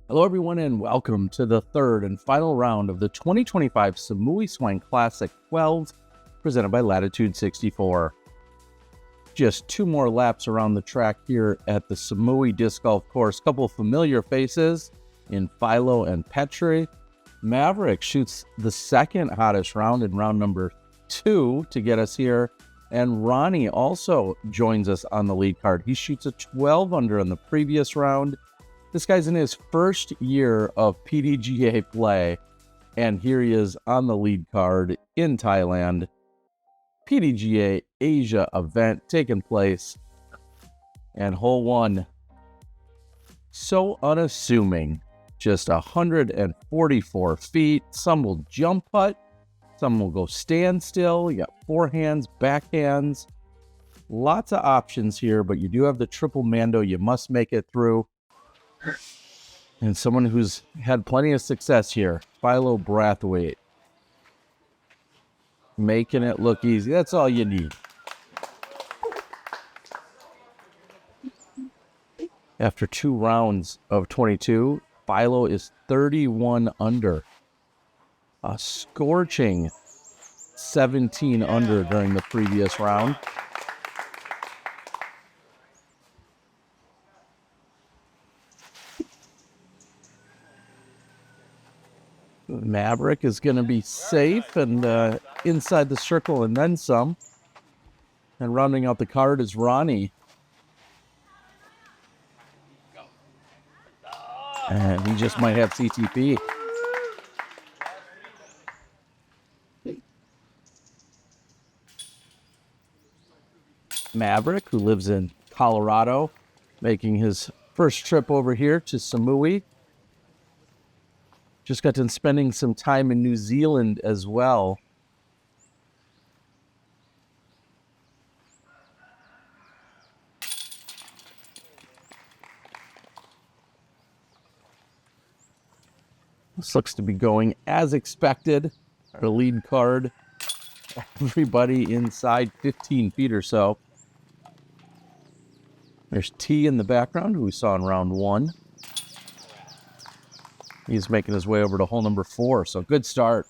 Hello everyone and welcome to the third and final round of the 2025 Samui Swine Classic 12 presented by Latitude 64. Just two more laps around the track here at the Samui Disc Golf Course. Couple of familiar faces in Philo and Petri. Maverick shoots the second hottest round in round number 2 to get us here. And Ronny also joins us on the lead card. He shoots a 12 under in the previous round. This guy's in his first year of PDGA play, and here he is on the lead card in Thailand. PDGA Asia event taking place, and hole 1, so unassuming, just 144 feet. Some will jump putt, some will go standstill. You got forehands, backhands, lots of options here, but you do have the triple mando you must make it through. And someone who's had plenty of success here, Philo Brathwaite. Making it look easy. That's all you need. After 2 rounds of 22, Philo is 31 under. A scorching 17 under during the previous round. Maverick is going to be safe and inside the circle and then some. And rounding out the card is Ronny. And he just might have CTP. Maverick, who lives in Colorado, making his first trip over here to Samui. Just got done spending some time in New Zealand as well. This looks to be going as expected. Our lead card, everybody inside 15 feet or so. There's T in the background, who we saw in round 1. He's making his way over to hole number 4, so good start.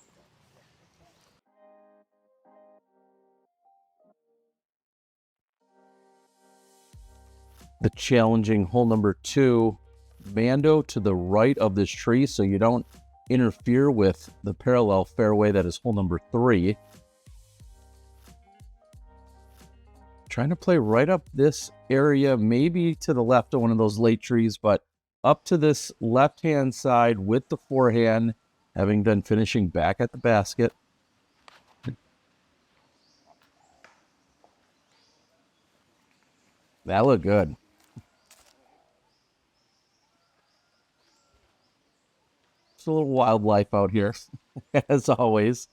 The challenging hole number 2, mando to the right of this tree so you don't interfere with the parallel fairway that is hole number 3. Trying to play right up this area, maybe to the left of one of those late trees, but up to this left-hand side with the forehand, having been finishing back at the basket. That looked good. It's a little wildlife out here, as always.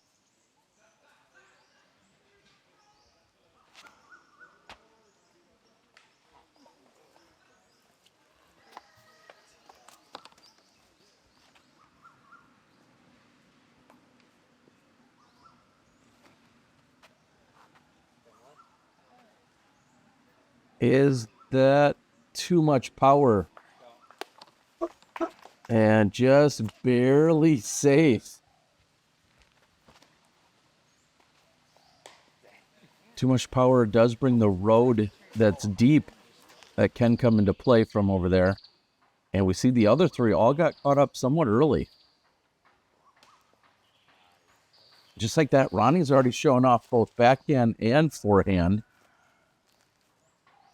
Is that too much power? And just barely safe. Too much power does bring the road that's deep that can come into play from over there. And we see the other 3 all got caught up somewhat early. Just like that, Ronny's already shown off both backhand and forehand.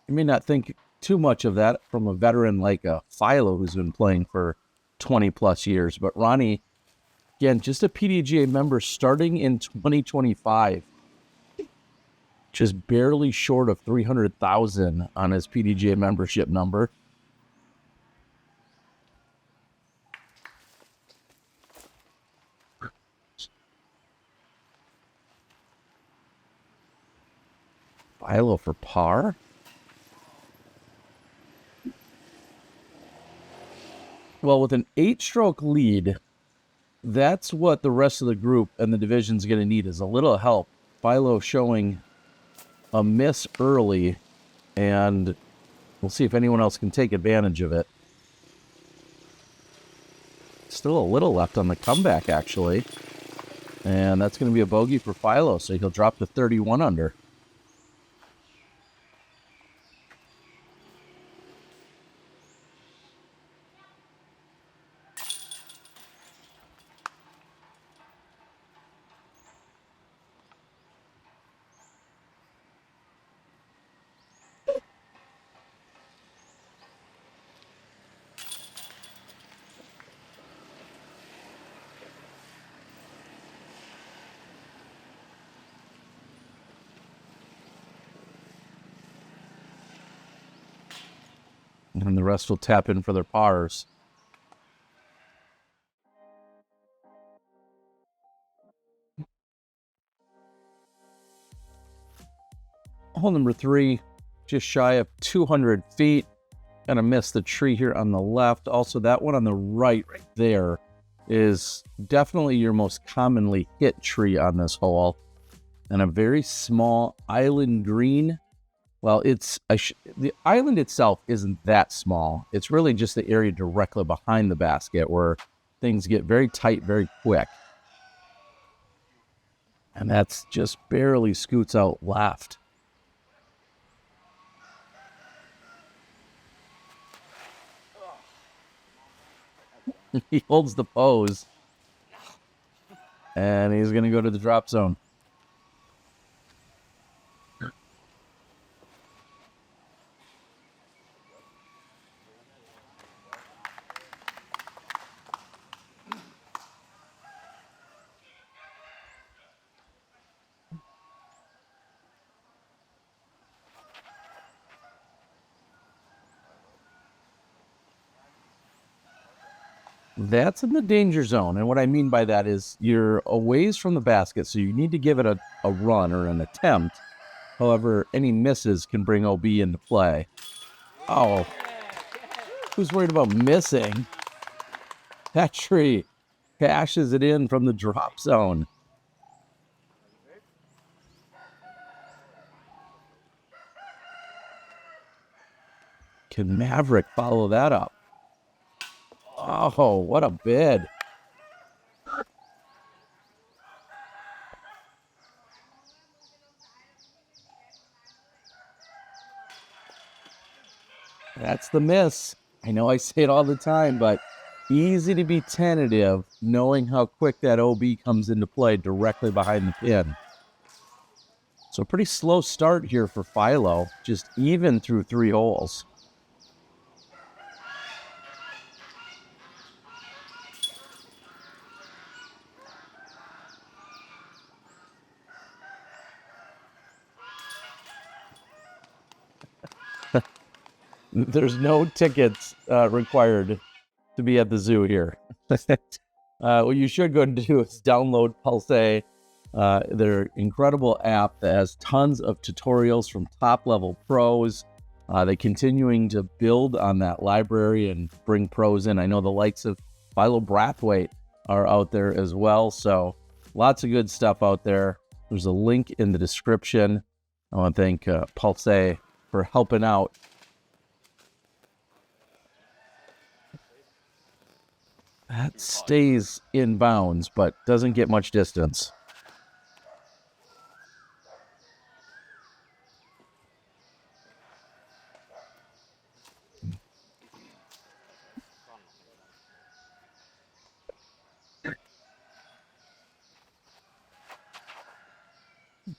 You may not think too much of that from a veteran like Philo, who's been playing for 20 plus years. But Ronny, again, just a PDGA member starting in 2025. Just barely short of 300,000 on his PDGA membership number. Philo for par. Well, with an 8-stroke lead, that's what the rest of the group and the division's going to need, is a little help. Philo showing a miss early, and we'll see if anyone else can take advantage of it. Still a little left on the comeback, actually. And that's going to be a bogey for Philo, so he'll drop to 31 under. And the rest will tap in for their pars. Hole number 3, just shy of 200 feet. Gonna miss the tree here on the left. Also, that one on the right there is definitely your most commonly hit tree on this hole. And a very small island green. Well, the island itself isn't that small. It's really just the area directly behind the basket where things get very tight very quick. And that's just barely scoots out left. He holds the pose. And he's going to go to the drop zone. That's in the danger zone. And what I mean by that is you're a ways from the basket, so you need to give it a run or an attempt. However, any misses can bring OB into play. Oh, who's worried about missing? Petri cashes it in from the drop zone. Can Maverick follow that up? Oh, what a bid. That's the miss. I know I say it all the time, but easy to be tentative knowing how quick that OB comes into play directly behind the pin. So a pretty slow start here for Philo, just even through 3 holes. There's no tickets required to be at the zoo here. What you should go do is download Pulse, their incredible app that has tons of tutorials from top-level pros. They're continuing to build on that library and bring pros in. I know the likes of Philo Brathwaite are out there as well, so lots of good stuff out there. There's a link in the description. I want to thank Pulse for helping out. That stays in bounds, but doesn't get much distance.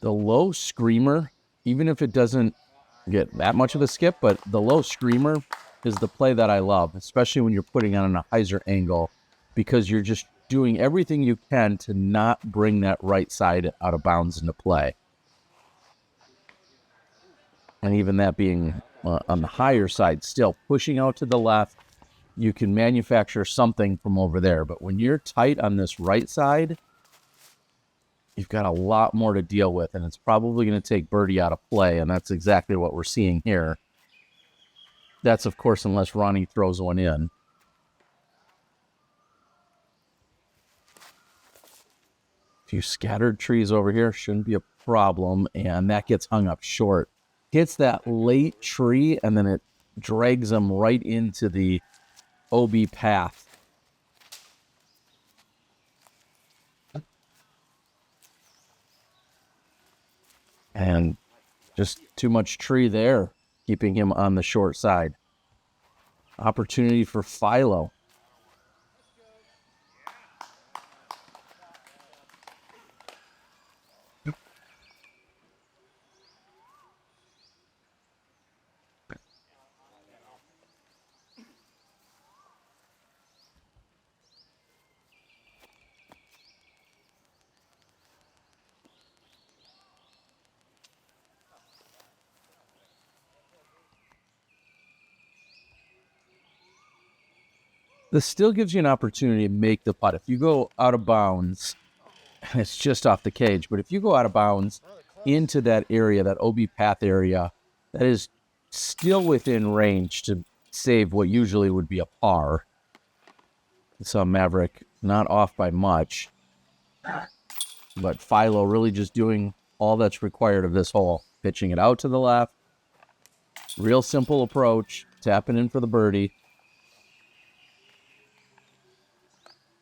The low screamer, even if it doesn't get that much of a skip, but the low screamer is the play that I love, especially when you're putting on a hyzer angle, because you're just doing everything you can to not bring that right side out of bounds into play. And even that being on the higher side, still pushing out to the left, you can manufacture something from over there. But when you're tight on this right side, you've got a lot more to deal with, and it's probably going to take birdie out of play, and that's exactly what we're seeing here. That's, of course, unless Ronny throws one in. A few scattered trees over here shouldn't be a problem, and that gets hung up short. Hits that late tree, and then it drags them right into the OB path. And just too much tree there, keeping him on the short side. Opportunity for Philo. This still gives you an opportunity to make the putt. If you go out of bounds, it's just off the cage, but if you go out of bounds into that area, that OB path area, that is still within range to save what usually would be a par. I saw Maverick not off by much, but Philo really just doing all that's required of this hole. Pitching it out to the left. Real simple approach. Tapping in for the birdie.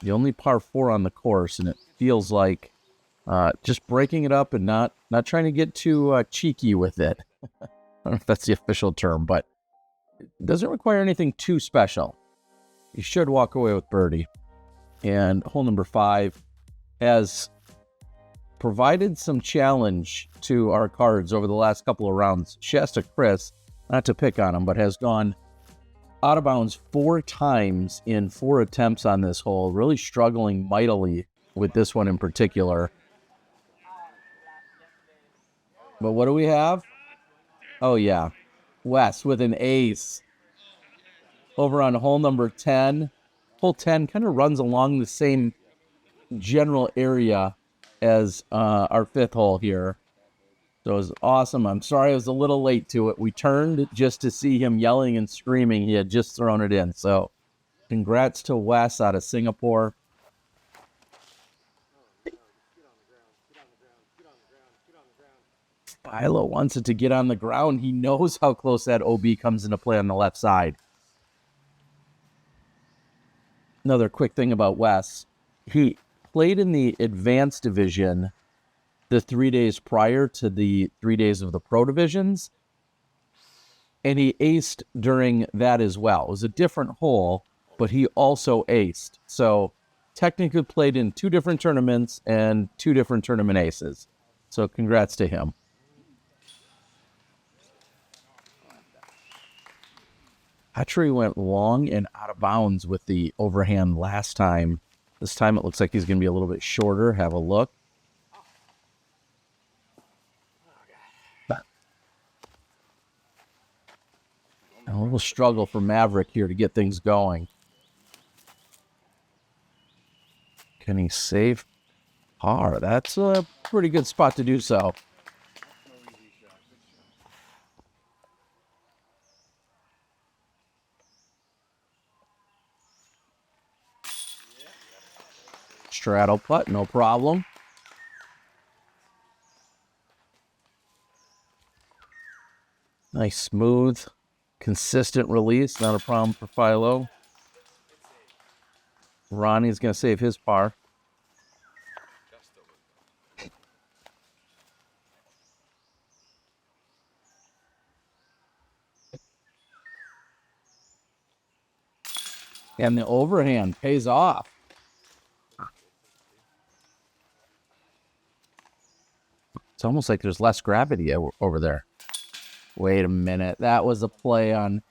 The only par 4 on the course, and it feels like just breaking it up and not trying to get too cheeky with it. I don't know if that's the official term, but it doesn't require anything too special. You should walk away with birdie. And hole number 5 has provided some challenge to our cards over the last couple of rounds. Shasta Chris, not to pick on him, but has gone out of bounds 4 times in 4 attempts on this hole, really struggling mightily with this one in particular. But what do we have? Oh, yeah. Wes with an ace. Over on hole number 10. Hole 10 kind of runs along the same general area as our 5th hole here. So it was awesome. I'm sorry I was a little late to it. We turned just to see him yelling and screaming. He had just thrown it in. So congrats to Wes out of Singapore. Philo wants it to get on the ground. He knows how close that OB comes into play on the left side. Another quick thing about Wes. He played in the advanced division the 3 days prior to the 3 days of the pro divisions, and he aced during that as well. It was a different hole, but he also aced. So technically played in 2 different tournaments and 2 different tournament aces. So congrats to him. Petri went long and out of bounds with the overhand last time. This time it looks like he's going to be a little bit shorter. Have a look. A little struggle for Maverick here to get things going. Can he save par? That's a pretty good spot to do so. Straddle putt, no problem. Nice, smooth, consistent release. Not a problem for Philo. Ronnie's going to save his par. And the overhand pays off. It's almost like there's less gravity over there. Wait a minute. That was a play on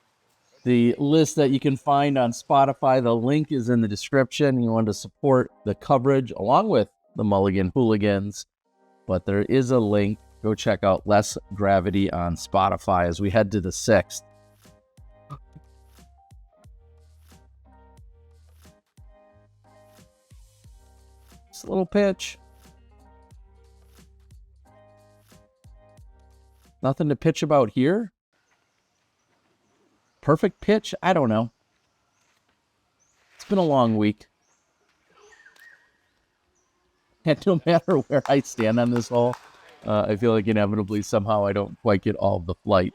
the list that you can find on Spotify. The link is in the description. You want to support the coverage along with the Mulligan Hooligans. But there is a link. Go check out Less Gravity on Spotify as we head to the 6th. It's a little pitch. Nothing to pitch about here. Perfect pitch? I don't know. It's been a long week. And no matter where I stand on this hole, I feel like inevitably somehow I don't quite get all of the flight.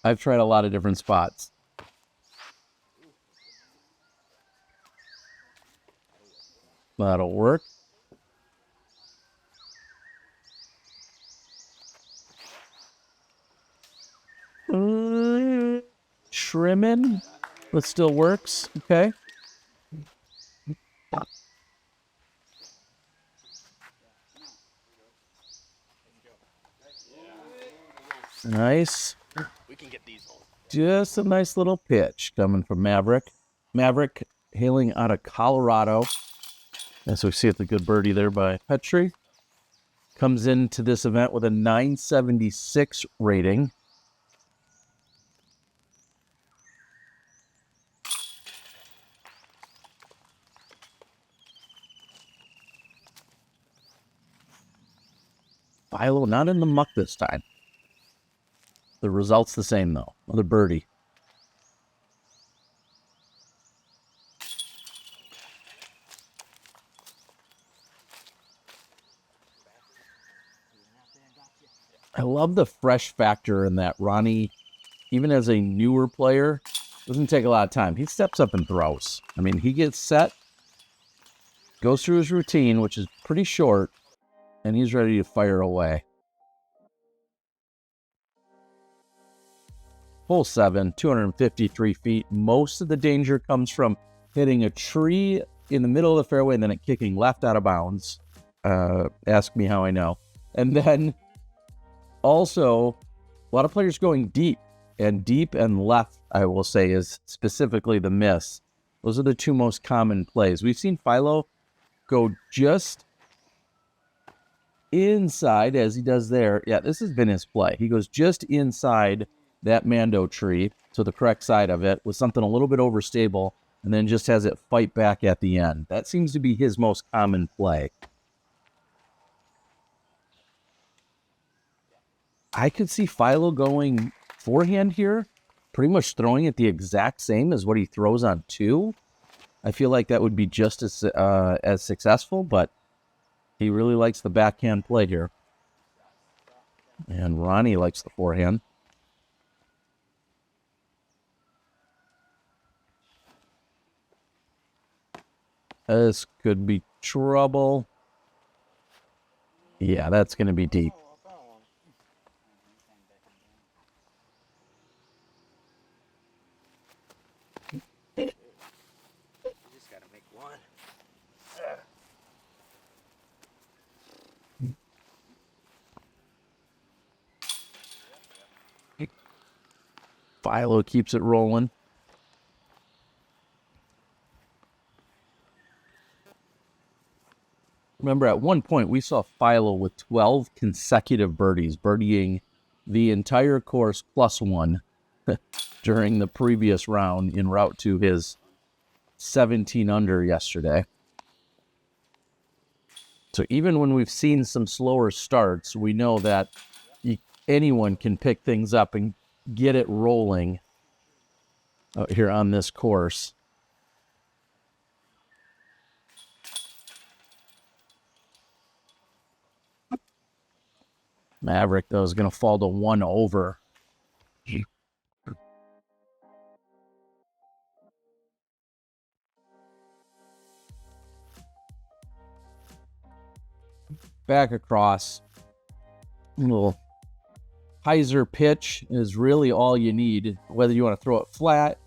I've tried a lot of different spots. That'll work. him in, but still works. Okay. Nice. We can get these holes. Just a nice little pitch coming from Maverick. Maverick hailing out of Colorado. As we see it, the good birdie there by Petri. Comes into this event with a 976 rating. Philo not in the muck this time. The result's the same, though. Another birdie. I love the fresh factor in that Ronny, even as a newer player, doesn't take a lot of time. He steps up and throws. I mean, he gets set, goes through his routine, which is pretty short, and he's ready to fire away. Hole 7, 253 feet. Most of the danger comes from hitting a tree in the middle of the fairway and then it kicking left out of bounds. Ask me how I know. And then also, a lot of players going deep and left, I will say, is specifically the miss. Those are the two most common plays. We've seen Philo go just inside, as he does there. Yeah, this has been his play. He goes just inside that Mando tree, to the correct side of it, with something a little bit overstable, and then just has it fight back at the end. That seems to be his most common play. I could see Philo going forehand here, pretty much throwing it the exact same as what he throws on 2. I feel like that would be just as successful, but he really likes the backhand play here. And Ronny likes the forehand. This could be trouble. Yeah, that's going to be deep. You just gotta make one. Philo keeps it rolling. Remember, at one point, we saw Philo with 12 consecutive birdies, birdieing the entire course plus 1 during the previous round en route to his 17 under yesterday. So even when we've seen some slower starts, we know that anyone can pick things up and get it rolling here on this course. Maverick, though, is going to fall to 1 over. Back across. A little hyzer pitch is really all you need. Whether you want to throw it flat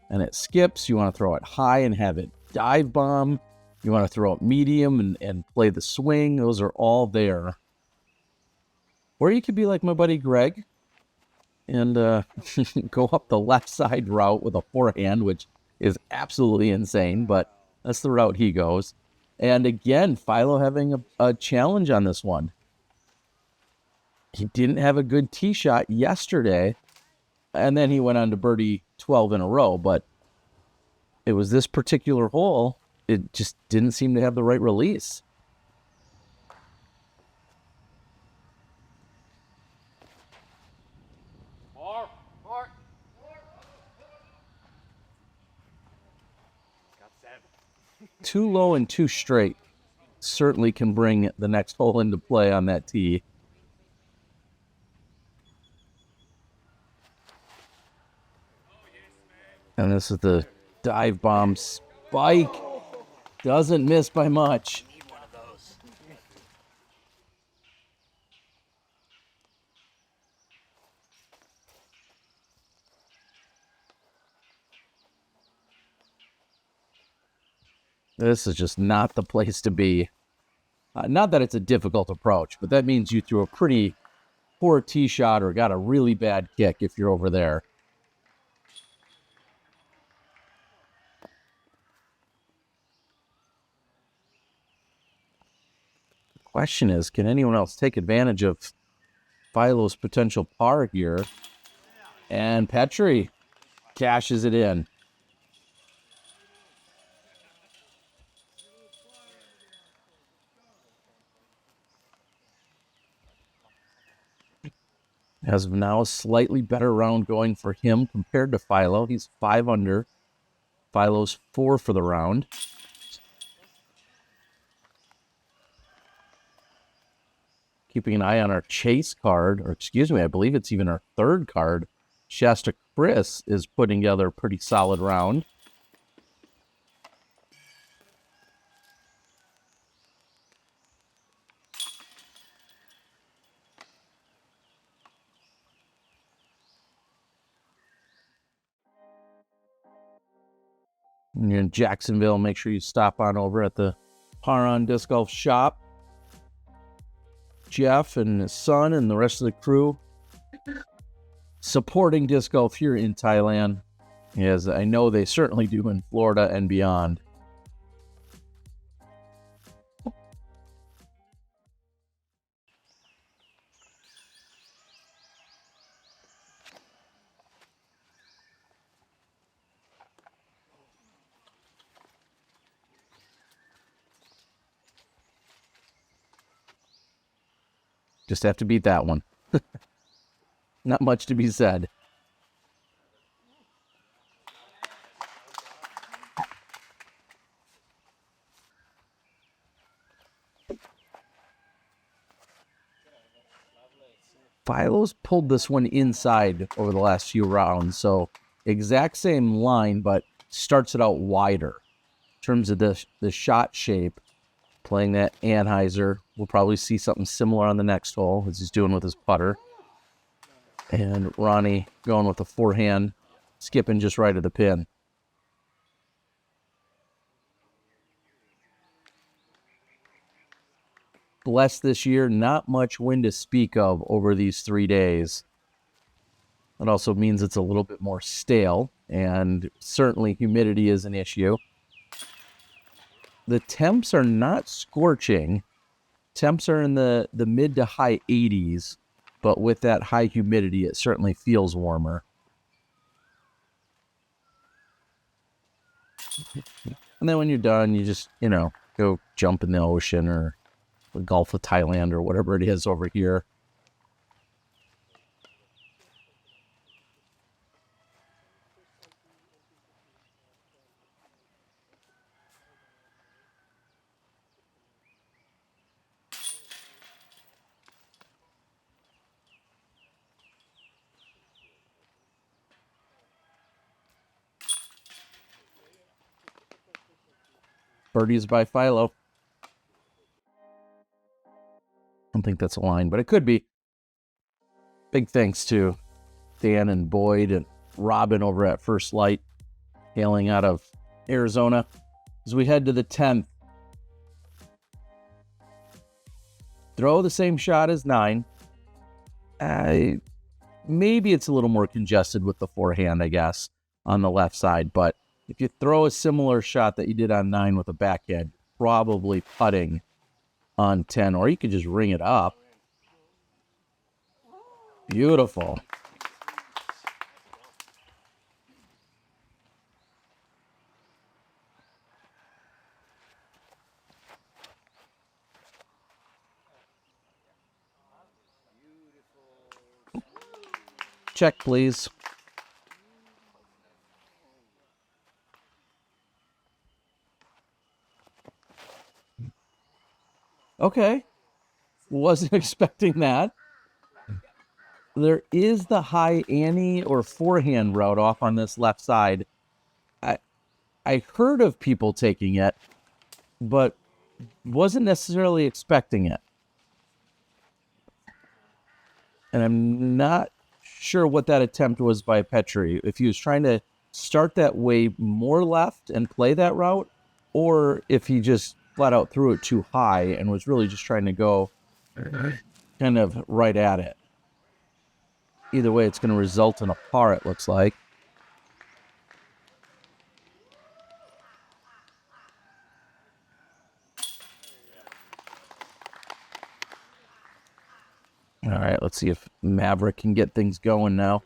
and it skips, you want to throw it high and have it dive bomb, you want to throw it medium and play the swing, those are all there. Or you could be like my buddy Greg and go up the left side route with a forehand, which is absolutely insane, but that's the route he goes. And again, Philo having a challenge on this one. He didn't have a good tee shot yesterday, and then he went on to birdie 12 in a row, but it was this particular hole, it just didn't seem to have the right release. More. Got 7. Too low and too straight certainly can bring the next hole into play on that tee. And this is the dive bomb spike. Doesn't miss by much. Need one of those. This is just not the place to be. Not that it's a difficult approach, but that means you threw a pretty poor tee shot or got a really bad kick if you're over there. The question is, can anyone else take advantage of Philo's potential par here? And Petri cashes it in. As of now, a slightly better round going for him compared to Philo. He's 5 under. Philo's 4 for the round. Keeping an eye on our chase card, or excuse me, I believe it's even our third card. Shasta Chris is putting together a pretty solid round. When you're in Jacksonville, make sure you stop on over at the Paran Disc Golf Shop. Jeff and his son and the rest of the crew supporting disc golf here in Thailand, as I know they certainly do in Florida and beyond. Just have to beat that one. Not much to be said. Philo's pulled this one inside over the last few rounds, so exact same line, but starts it out wider. In terms of the shot shape, playing that Anheuser, we'll probably see something similar on the next hole, as he's doing with his putter. And Ronnie going with a forehand, skipping just right of the pin. Blessed this year, not much wind to speak of over these 3 days. That also means it's a little bit more stale, and certainly humidity is an issue. The temps are not scorching. Temps are in the mid to high 80s, but with that high humidity, it certainly feels warmer. And then when you're done, you just, go jump in the ocean or the Gulf of Thailand or whatever it is over here. Birdies by Philo. I don't think that's a line, but it could be. Big thanks to Dan and Boyd and Robin over at First Light, hailing out of Arizona. As we head to the 10th, throw the same shot as 9. Maybe it's a little more congested with the forehand, I guess, on the left side. But if you throw a similar shot that you did on 9 with a backhand, probably putting on 10, or you could just ring it up. Beautiful. Check, please. Okay. Wasn't expecting that. There is the high Annie or forehand route off on this left side. I heard of people taking it, but wasn't necessarily expecting it. And I'm not sure what that attempt was by Petri. If he was trying to start that way more left and play that route, or if he just flat out threw it too high and was really just trying to go kind of right at it. Either way, it's going to result in a par, it looks like. All right, let's see if Maverick can get things going now.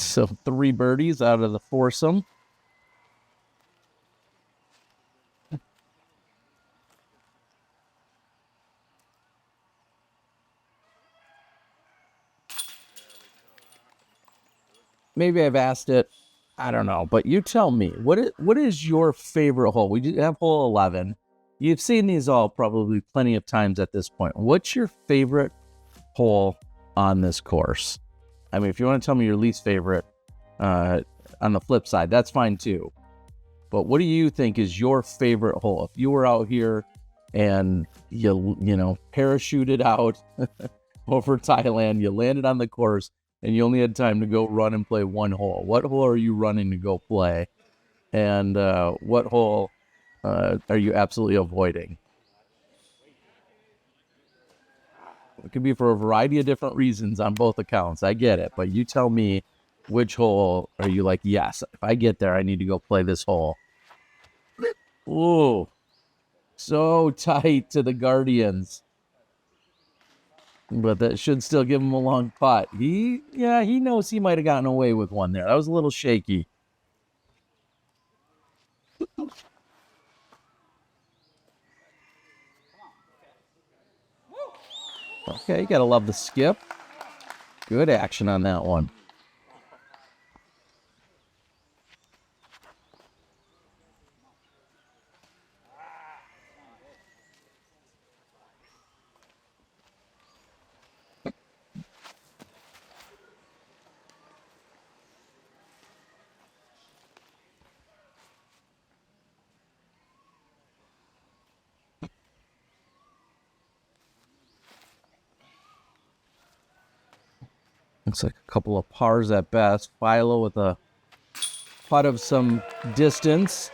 So 3 birdies out of the foursome. Maybe I've asked it. I don't know. But you tell me, what is your favorite hole? We have hole 11. You've seen these all probably plenty of times at this point. What's your favorite hole on this course? I mean, if you want to tell me your least favorite, on the flip side, that's fine too. But what do you think is your favorite hole? If you were out here and you parachuted out over Thailand, you landed on the course, and you only had time to go run and play one hole, what hole are you running to go play? And what hole are you absolutely avoiding? It could be for a variety of different reasons on both accounts. I get it. But you tell me, which hole are you like, yes, if I get there, I need to go play this hole? Ooh, so tight to the Guardians. But that should still give him a long putt. He knows he might have gotten away with one there. That was a little shaky. Okay, you gotta love the skip. Good action on that one. Looks like a couple of pars at best. Philo with a putt of some distance.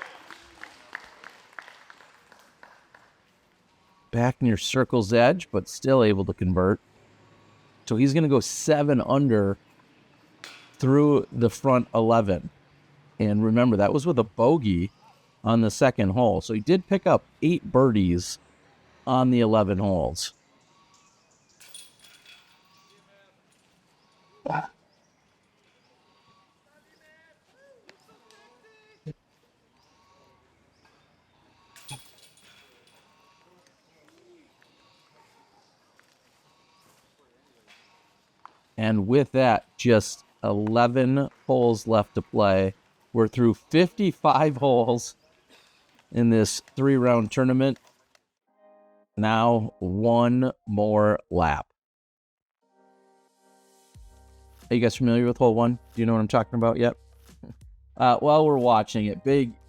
Back near circle's edge, but still able to convert. So he's going to go 7 under through the front 11. And remember, that was with a bogey on the second hole. So he did pick up 8 birdies on the 11 holes. And with that, just 11 holes left to play. We're through 55 holes in this 3-round tournament. Now, one more lap. Are you guys familiar with hole 1? Do you know what I'm talking about yet? While we're watching it,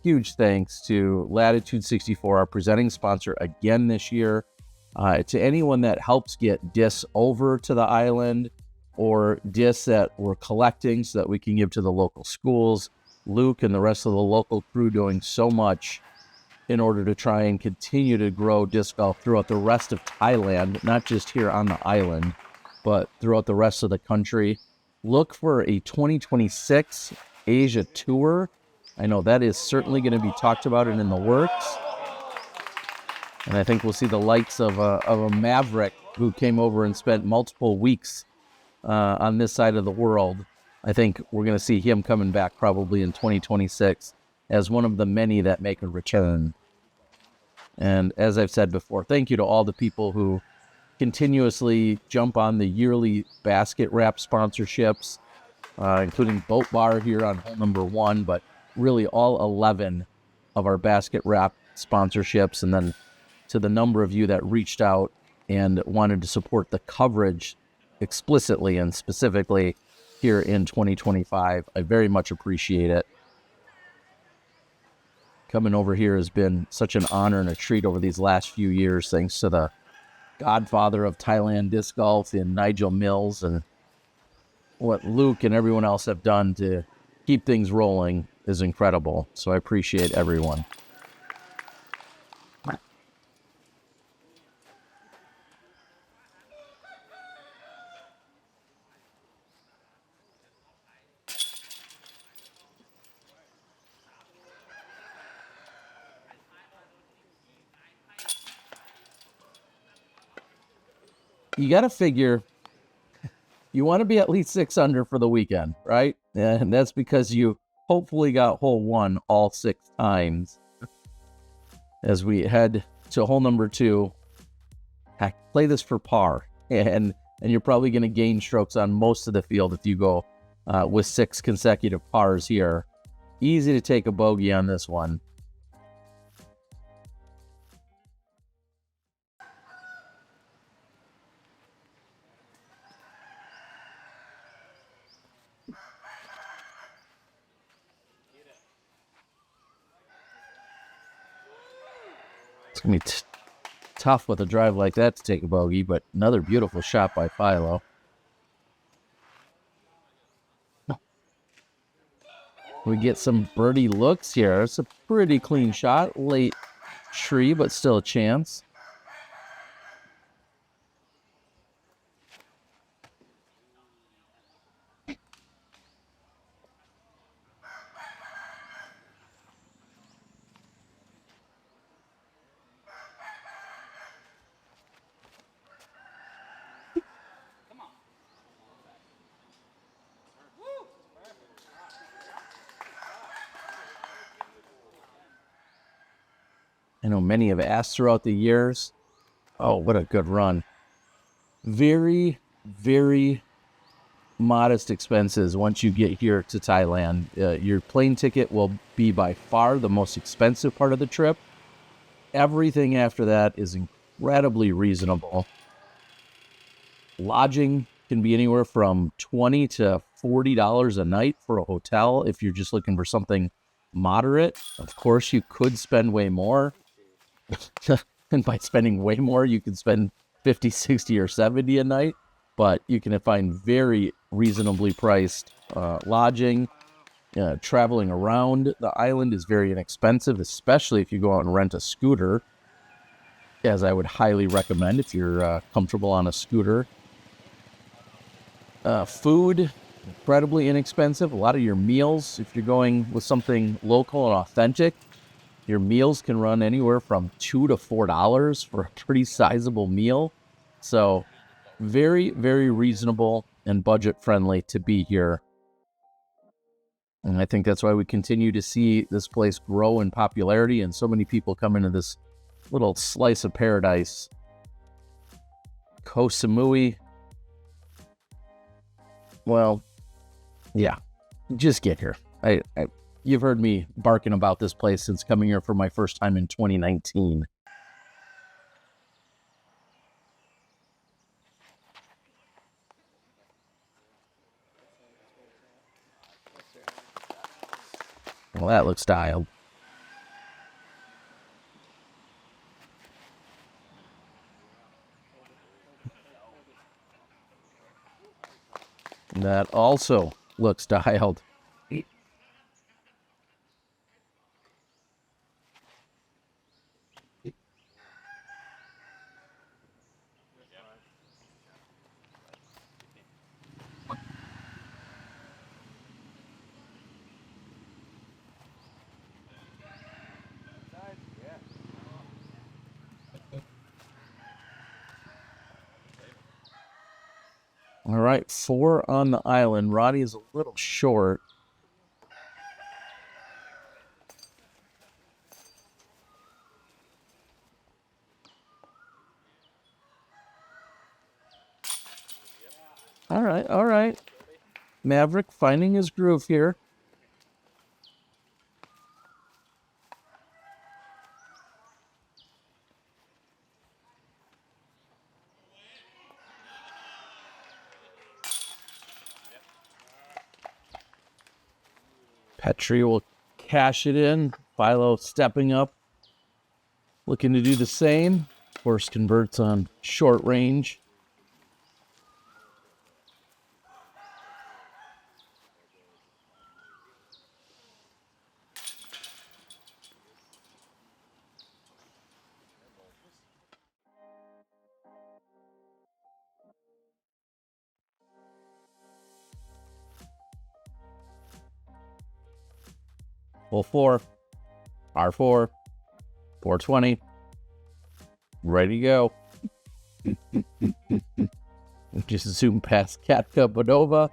huge thanks to Latitude 64, our presenting sponsor again this year. To anyone that helps get discs over to the island or discs that we're collecting so that we can give to the local schools. Luke and the rest of the local crew doing so much in order to try and continue to grow disc golf throughout the rest of Thailand, not just here on the island, but throughout the rest of the country. Look for a 2026 Asia tour. I know that is certainly going to be talked about and in the works. And I think we'll see the likes of a Maverick who came over and spent multiple weeks on this side of the world. I think we're going to see him coming back probably in 2026 as one of the many that make a return. And as I've said before, thank you to all the people who continuously jump on the yearly basket wrap sponsorships, including Boat Bar here on hole number 1, but really all 11 of our basket wrap sponsorships, and then to the number of you that reached out and wanted to support the coverage explicitly and specifically here in 2025. I very much appreciate it. Coming over here has been such an honor and a treat over these last few years, thanks to the godfather of Thailand disc golf in Nigel Mills, and what Luke and everyone else have done to keep things rolling is incredible. So I appreciate everyone. You got to figure you want to be at least 6 under for the weekend, right? And that's because you hopefully got hole 1 all 6 times. As we head to hole number 2, heck, play this for par, and you're probably going to gain strokes on most of the field if you go with 6 consecutive pars here. Easy to take a bogey on this one. It's going to be tough with a drive like that to take a bogey, but another beautiful shot by Philo. We get some birdie looks here. It's a pretty clean shot. Late tree, but still a chance. I know many have asked throughout the years. Oh, what a good run. Very, very modest expenses once you get here to Thailand. Your plane ticket will be by far the most expensive part of the trip. Everything after that is incredibly reasonable. Lodging can be anywhere from $20 to $40 a night for a hotel if you're just looking for something moderate. Of course, you could spend way more. And by spending way more, you can spend 50, 60, or 70 a night. But you can find very reasonably priced lodging. Traveling around the island is very inexpensive, especially if you go out and rent a scooter, as I would highly recommend if you're comfortable on a scooter. Food, incredibly inexpensive. A lot of your meals, if you're going with something local and authentic, your meals can run anywhere from $2 to $4 for a pretty sizable meal. So very, very reasonable and budget friendly to be here. And I think that's why we continue to see this place grow in popularity and so many people come into this little slice of paradise. Koh Samui. Well, yeah, just get here. You've heard me barking about this place since coming here for my first time in 2019. Well, that looks dialed. That also looks dialed. All right, 4 on the island. Roddy is a little short. All right, all right. Maverick finding his groove here. Petri will cash it in. Philo stepping up, looking to do the same. Horse converts on short range. Full 4, R4, 420, ready to go. Just zoom past Katka Bodova.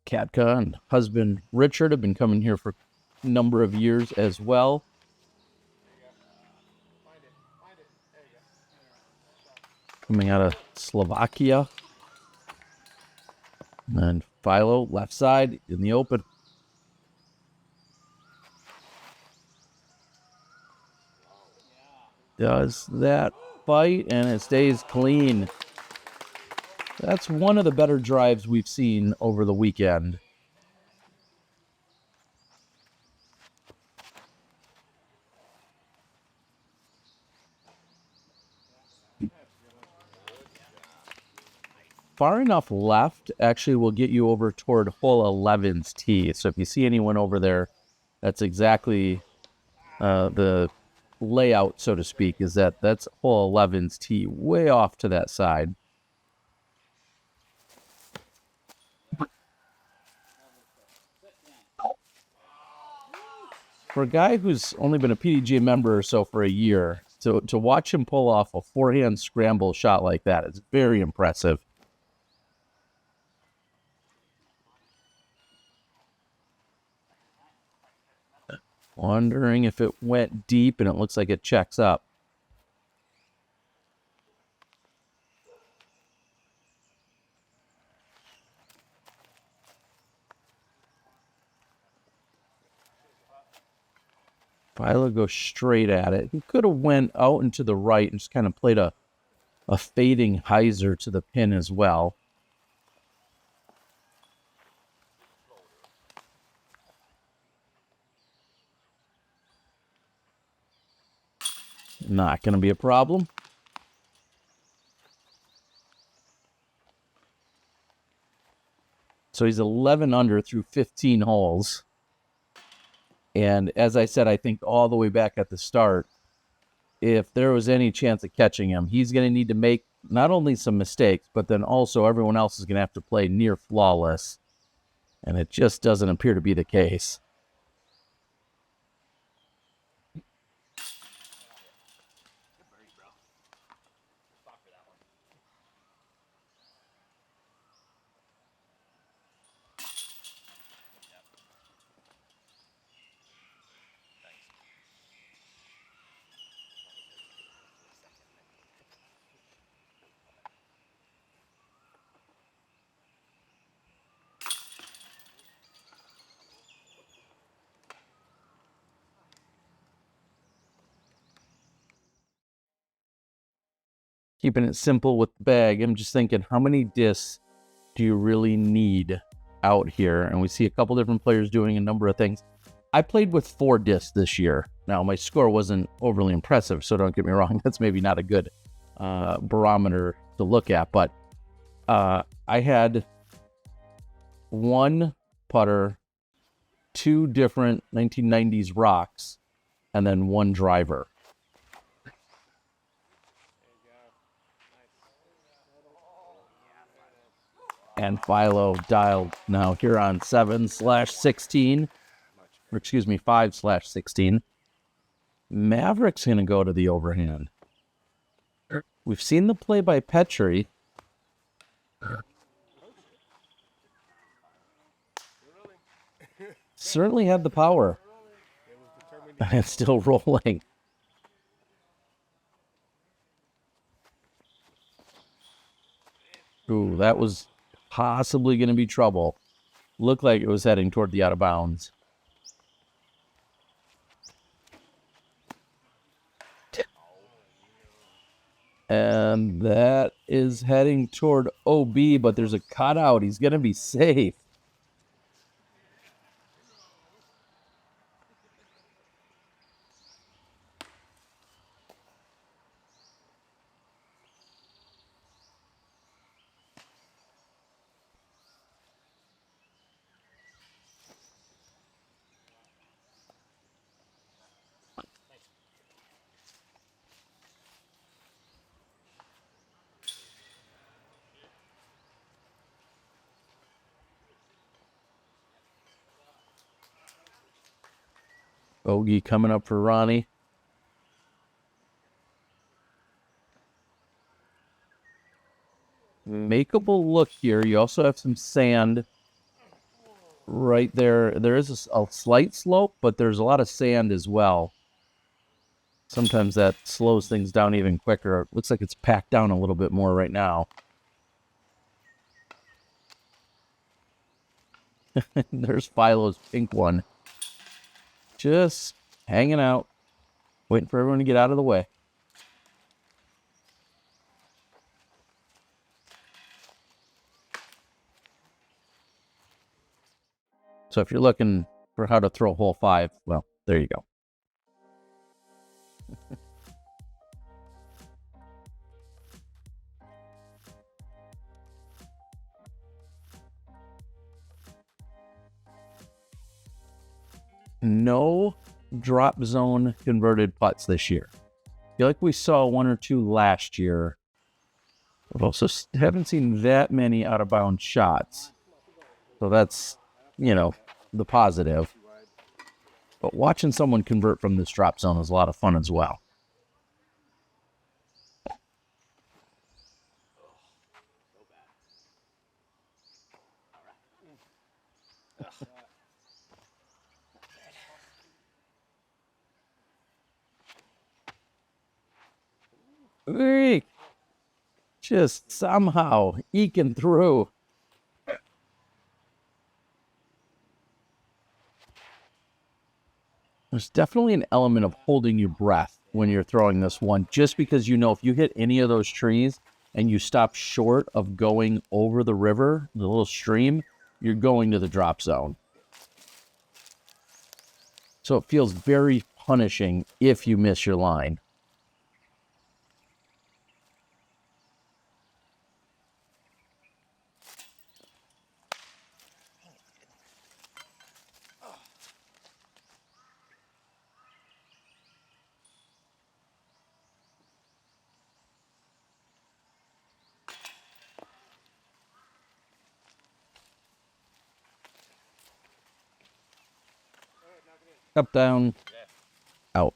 Katka and husband Richard have been coming here for a number of years as well. Coming out of Slovakia. And Philo, left side, in the open. Does that fight, and it stays clean. That's one of the better drives we've seen over the weekend. Far enough left actually will get you over toward hole 11's tee. So if you see anyone over there, that's exactly the layout, so to speak, is that's hole 11's tee way off to that side. For a guy who's only been a PDGA member or so for a year, to watch him pull off a forehand scramble shot like that is very impressive. Wondering if it went deep, and it looks like it checks up. Philo goes straight at it. He could have went out and to the right and just kind of played a fading hyzer to the pin as well. Not going to be a problem. So he's 11 under through 15 holes. And as I said, I think all the way back at the start, if there was any chance of catching him, he's going to need to make not only some mistakes, but then also everyone else is going to have to play near flawless. And it just doesn't appear to be the case. Keeping it simple with the bag, I'm just thinking, how many discs do you really need out here? And we see a couple different players doing a number of things. I played with 4 discs this year. Now, my score wasn't overly impressive, so don't get me wrong. That's maybe not a good barometer to look at, but I had 1 putter, 2 different 1990s rocks, and then 1 driver. And Philo dialed now here on 7/16, or excuse me, 5/16. Maverick's going to go to the overhand. We've seen the play by Petri. Certainly had the power. And it's still rolling. Ooh, that was possibly going to be trouble. Looked like it was heading toward the out of bounds. And that is heading toward OB, but there's a cutout. He's going to be safe. Bogey coming up for Ronnie. Makeable look here. You also have some sand right there. There is a slight slope, but there's a lot of sand as well. Sometimes that slows things down even quicker. It looks like it's packed down a little bit more right now. There's Philo's pink one. Just hanging out, waiting for everyone to get out of the way. So if you're looking for how to throw hole 5, well, there you go. No drop zone converted putts this year. I feel like we saw 1 or 2 last year. We also haven't seen that many out of bounds shots. So that's, you know, the positive. But watching someone convert from this drop zone is a lot of fun as well. Eek. Just somehow eking through. There's definitely an element of holding your breath when you're throwing this one, just because you know if you hit any of those trees and you stop short of going over the river, the little stream, you're going to the drop zone. So it feels very punishing if you miss your line. Up, down, out.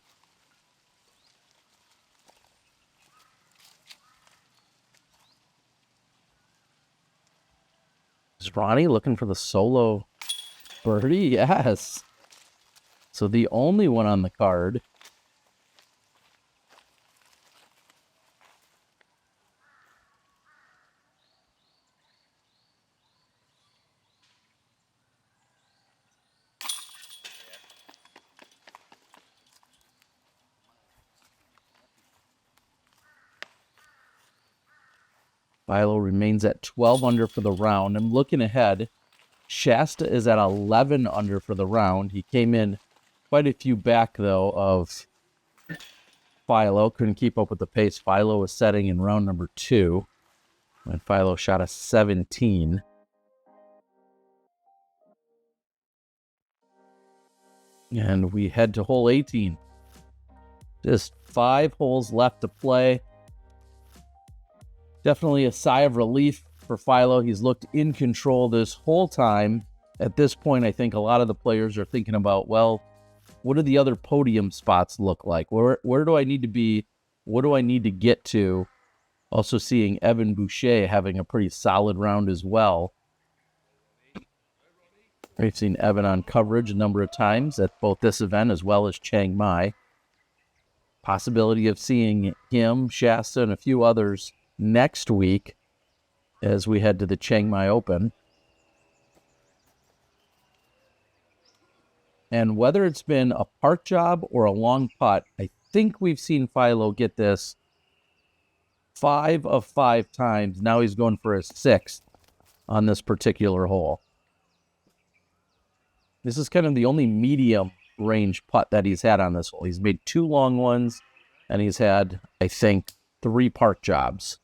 Is Ronnie looking for the solo birdie? Yes. So the only one on the card. Philo remains at 12 under for the round. I'm looking ahead. Shasta is at 11 under for the round. He came in quite a few back, though, of Philo. Couldn't keep up with the pace Philo was setting in round number 2. When Philo shot a 17. And we head to hole 18. Just 5 holes left to play. Definitely a sigh of relief for Philo. He's looked in control this whole time. At this point, I think a lot of the players are thinking about, well, what do the other podium spots look like? Where do I need to be? What do I need to get to? Also seeing Evan Boucher having a pretty solid round as well. We've seen Evan on coverage a number of times at both this event as well as Chiang Mai. Possibility of seeing him, Shasta, and a few others next week as we head to the Chiang Mai Open. And whether it's been a park job or a long putt, I think we've seen Philo get this 5 of 5 times. Now he's going for his 6th on this particular hole. This is kind of the only medium range putt that he's had on this hole. He's made 2 long ones, and he's had, I think, 3 park jobs.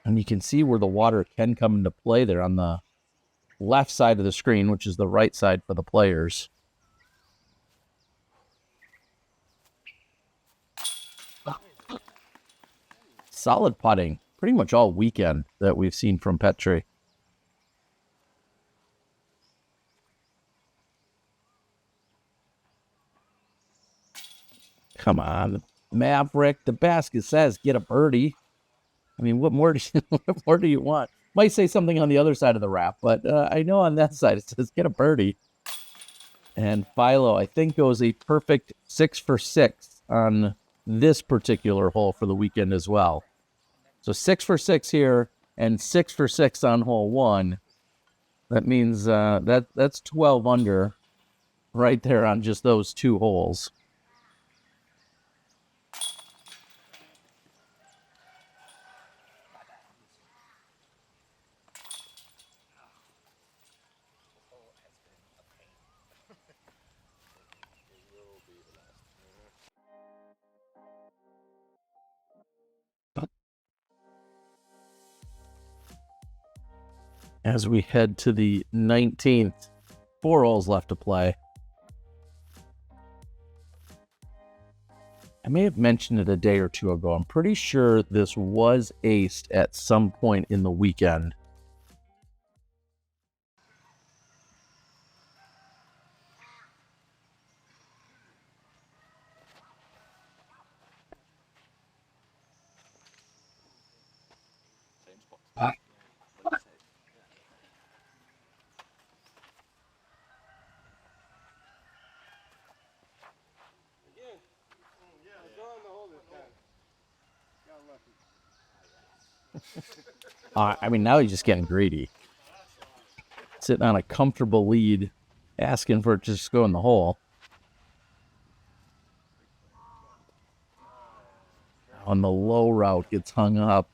And you can see where the water can come into play there on the left side of the screen, which is the right side for the players. Solid putting pretty much all weekend that we've seen from Petri. Come on, Maverick. The basket says get a birdie. I mean, what more do you want? Might say something on the other side of the wrap, but I know on that side it says get a birdie. And Philo, I think, goes a perfect 6 for 6 on this particular hole for the weekend as well. So 6 for 6 here and 6 for 6 on hole 1. That means that's 12 under right there on just those 2 holes. As we head to the 19th, 4 holes left to play. I may have mentioned it a day or two ago. I'm pretty sure this was aced at some point in the weekend. I mean, now he's just getting greedy. Sitting on a comfortable lead, asking for it to just go in the hole. On the low route, gets hung up.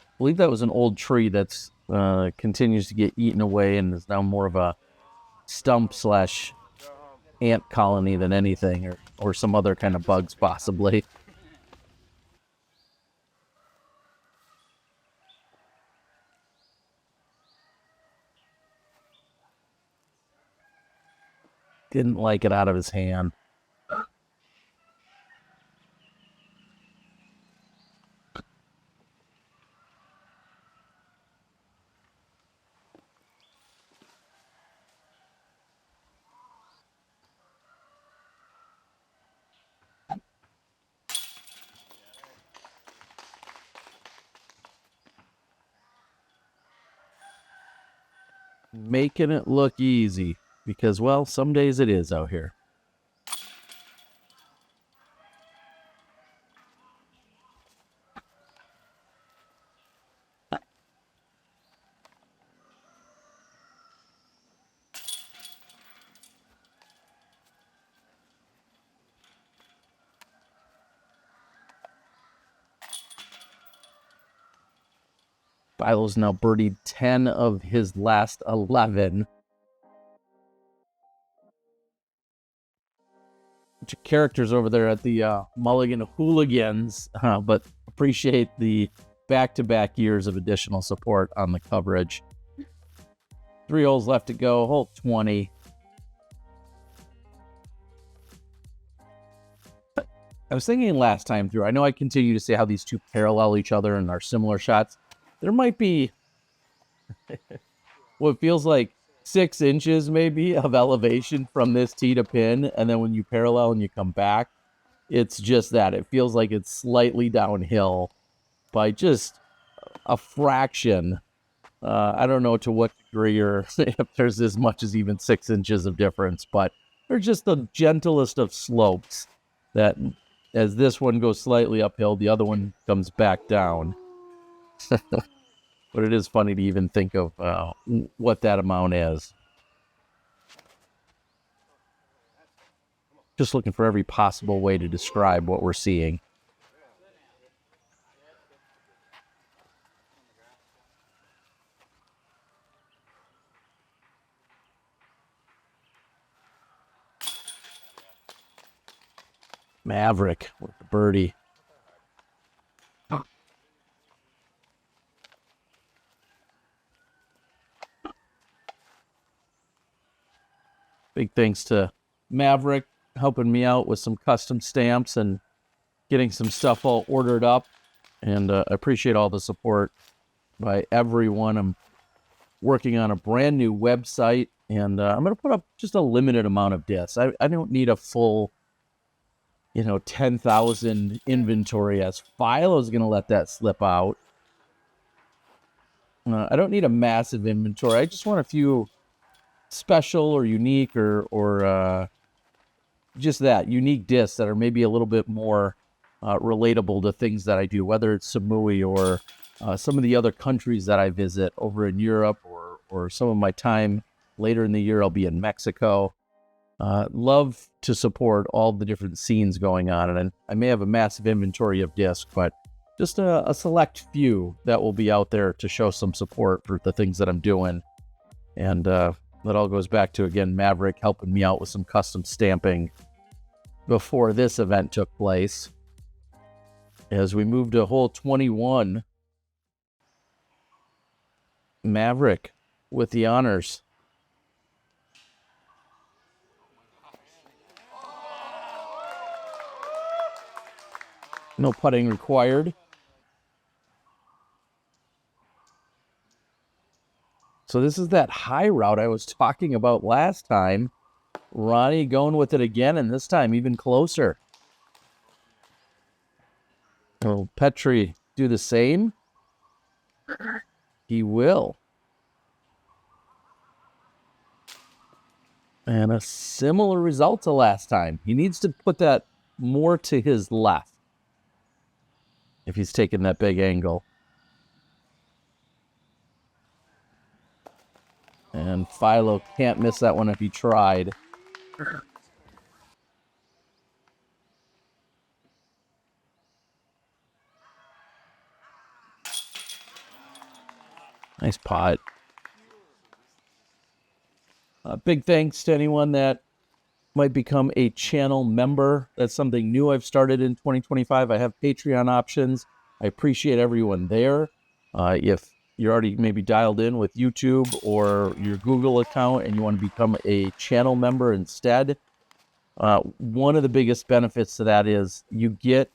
I believe that was an old tree that's continues to get eaten away and is now more of a stump / ant colony than anything, or some other kind of bugs possibly. Didn't like it out of his hand. Making it look easy because, well, some days it is out here. Philo's now birdied 10 of his last 11. Bunch of characters over there at the Mulligan Hooligans, but appreciate the back-to-back years of additional support on the coverage. 3 holes left to go, hole 20. I was thinking last time through, I know I continue to say how these two parallel each other and are similar shots. There might be what feels like 6 inches maybe of elevation from this tee to pin, and then when you parallel and you come back, it's just that. It feels like it's slightly downhill by just a fraction. I don't know to what degree or if there's as much as even 6 inches of difference, but they're just the gentlest of slopes that as this one goes slightly uphill, the other one comes back down. But it is funny to even think of what that amount is. Just looking for every possible way to describe what we're seeing. Maverick with the birdie. Big thanks to Maverick helping me out with some custom stamps and getting some stuff all ordered up. And I appreciate all the support by everyone. I'm working on a brand new website, and I'm going to put up just a limited amount of discs. I don't need a full 10,000 inventory, as Philo's going to let that slip out. I don't need a massive inventory. I just want a few special or unique or just that unique discs that are maybe a little bit more relatable to things that I do, whether it's Samui or some of the other countries that I visit over in Europe, or some of my time later in the year I'll be in Mexico. Love to support all the different scenes going on, and I may have a massive inventory of discs, but just a select few that will be out there to show some support for the things that I'm doing. And that all goes back to, again, Maverick helping me out with some custom stamping before this event took place. As we move to hole 21, Maverick with the honors. No putting required. So this is that high route I was talking about last time. Ronny going with it again, and this time even closer. Will Petri do the same? He will. And a similar result to last time. He needs to put that more to his left if he's taking that big angle. And Philo can't miss that one if he tried. Nice pot. Big thanks to anyone that might become a channel member. That's something new I've started in 2025. I have Patreon options. I appreciate everyone there. If you're already maybe dialed in with YouTube or your Google account and you want to become a channel member instead, one of the biggest benefits to that is you get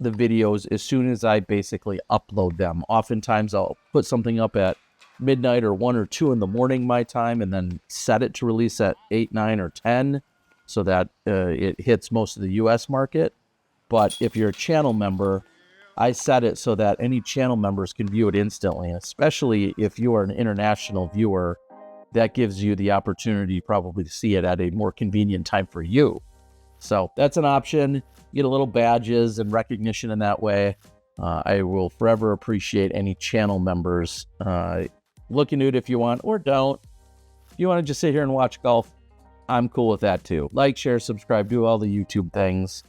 the videos as soon as I basically upload them. Oftentimes I'll put something up at midnight or 1 or 2 in the morning my time, and then set it to release at 8, 9, or 10 so that it hits most of the US market. But if you're a channel member, I set it so that any channel members can view it instantly, especially if you are an international viewer. That gives you the opportunity probably to see it at a more convenient time for you. So that's an option. You get a little badges and recognition in that way. I will forever appreciate any channel members. Look into it if you want, or don't. If you want to just sit here and watch golf, I'm cool with that too. Like, share, subscribe, do all the YouTube things.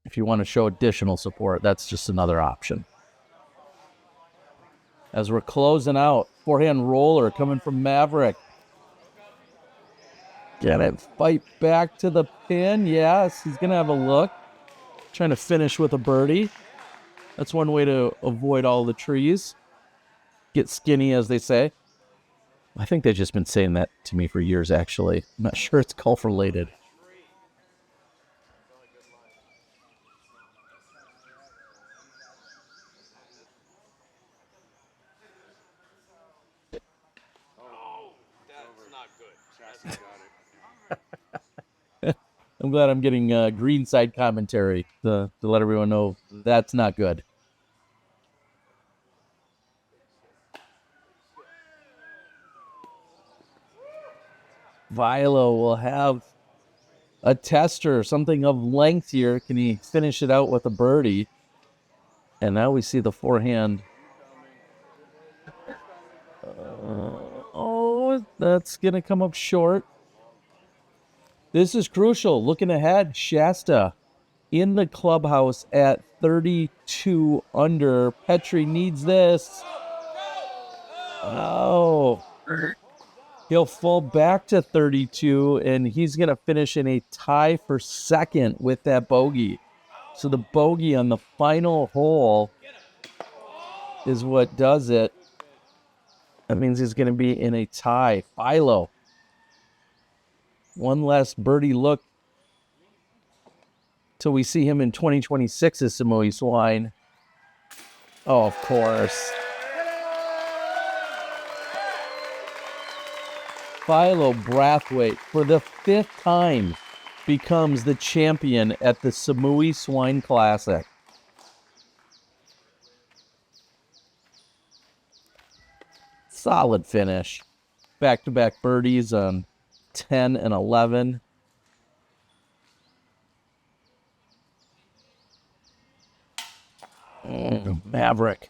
If you want to show additional support, that's just another option. As we're closing out, forehand roller coming from Maverick. Can it fight back to the pin? Yes, he's going to have a look. Trying to finish with a birdie. That's one way to avoid all the trees. Get skinny, as they say. I think they've just been saying that to me for years, actually. I'm not sure it's golf related. I'm glad I'm getting green side commentary to let everyone know that's not good. Philo will have a tester, something of length here. Can he finish it out with a birdie? And now we see the forehand. Oh, that's going to come up short. This is crucial. Looking ahead, Shasta in the clubhouse at 32 under. Petri needs this. Oh. He'll fall back to 32, and he's going to finish in a tie for second with that bogey. So the bogey on the final hole is what does it. That means he's going to be in a tie. Philo. One last birdie look till we see him in 2026 as Samui Swine. Oh, of course. Philo Brathwaite for the 5th time becomes the champion at the Samui Swine Classic. Solid finish. Back-to-back birdies on 10 and 11. Maverick.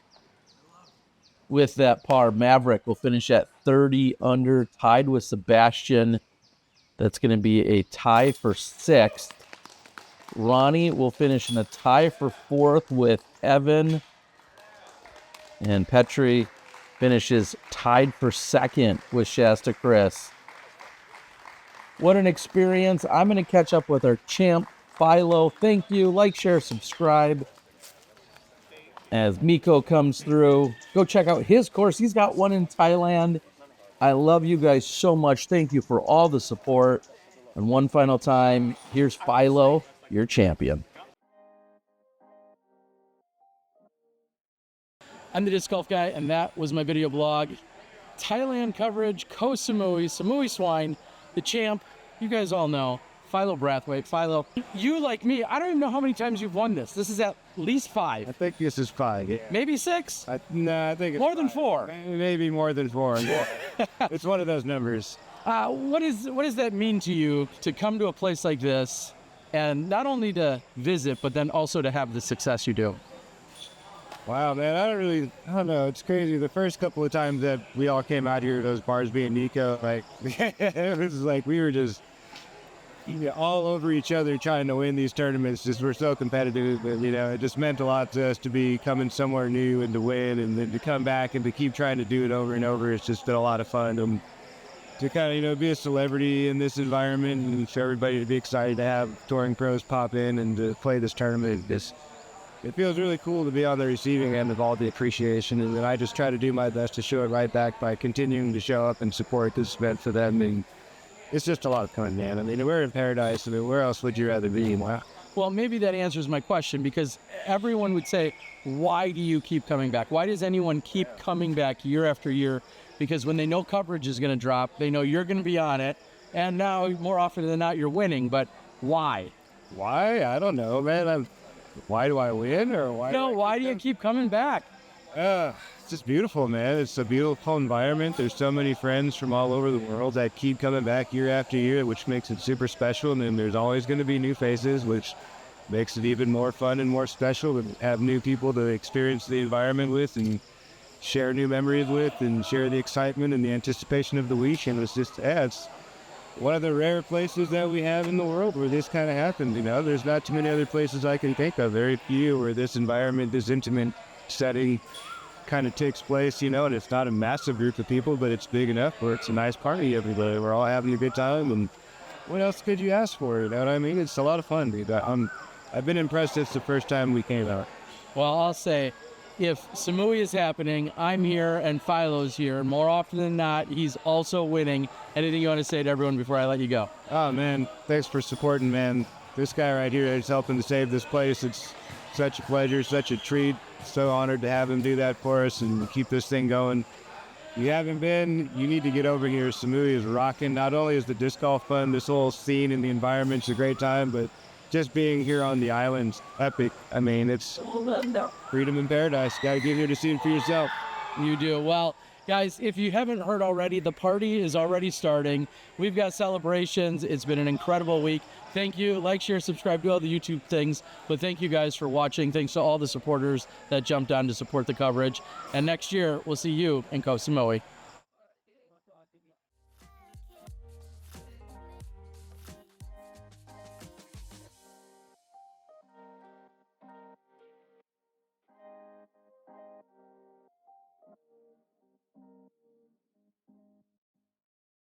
With that par, Maverick will finish at 30 under, tied with Sebastian. That's going to be a tie for 6th. Ronny will finish in a tie for 4th with Evan. And Petri finishes tied for 2nd with Shasta Chris. What an experience. I'm going to catch up with our champ, Philo. Thank you. Like, share, subscribe. As Miko comes through, go check out his course. He's got one in Thailand. I love you guys so much. Thank you for all the support. And one final time, here's Philo, your champion. I'm the Disc Golf Guy, and that was my video blog. Thailand coverage, Koh Samui, Samui Swine, the champ. You guys all know. Philo Brathwaite. Philo, you like me, I don't even know how many times you've won this. This is at least 5. I think this is 5. Yeah. Maybe 6? No, I think it's more than 5. 4. Maybe more than 4. Yeah. It's one of those numbers. What does that mean to you to come to a place like this and not only to visit, but then also to have the success you do? Wow, man, I don't know. It's crazy. The first couple of times that we all came out here, those bars being Nico, like, it was like we were just all over each other trying to win these tournaments. Just we're so competitive, but it just meant a lot to us to be coming somewhere new and to win, and then to come back and to keep trying to do it over and over. It's just been a lot of fun to kind of be a celebrity in this environment and for everybody to be excited to have touring pros pop in and to play this tournament. It feels really cool to be on the receiving end of all the appreciation, and then I just try to do my best to show it right back by continuing to show up and support this event for them. And it's just a lot of fun, man. I mean, we're in paradise. I mean, where else would you rather be? Wow. Well, maybe that answers my question, because everyone would say, why do you keep coming back? Why does anyone keep coming back year after year? Because when they know coverage is going to drop, they know you're going to be on it, and now more often than not you're winning. But why? Why? I don't know, man. Why do I win, or why? No, why do you keep coming back? It's just beautiful, man. It's a beautiful environment. There's so many friends from all over the world that keep coming back year after year, which makes it super special. And then there's always going to be new faces, which makes it even more fun and more special to have new people to experience the environment with and share new memories with and share the excitement and the anticipation of the week. And it's just, it's one of the rare places that we have in the world where this kind of happens. There's not too many other places I can think of, very few, where this environment, this intimate setting kind of takes place, and it's not a massive group of people, but it's big enough where it's a nice party every day. We're all having a good time, and what else could you ask for? You know what I mean? It's a lot of fun, dude. I've been impressed since the first time we came out. Well, I'll say, if Samui is happening, I'm here and Philo's here. More often than not, he's also winning. Anything you want to say to everyone before I let you go? Oh, man, thanks for supporting, man. This guy right here is helping to save this place. It's such a pleasure, such a treat. So honored to have him do that for us and keep this thing going. If you haven't been, you need to get over here. Samui is rocking. Not only is the disc golf fun, this whole scene and the environment's a great time, but just being here on the island's epic. I mean, it's freedom in paradise. Got to get here to see it for yourself. You do. Well, guys, if you haven't heard already, the party is already starting. We've got celebrations. It's been an incredible week. Thank you. Like, share, subscribe, do all the YouTube things. But thank you guys for watching. Thanks to all the supporters that jumped on to support the coverage. And next year, we'll see you in Koh Samui.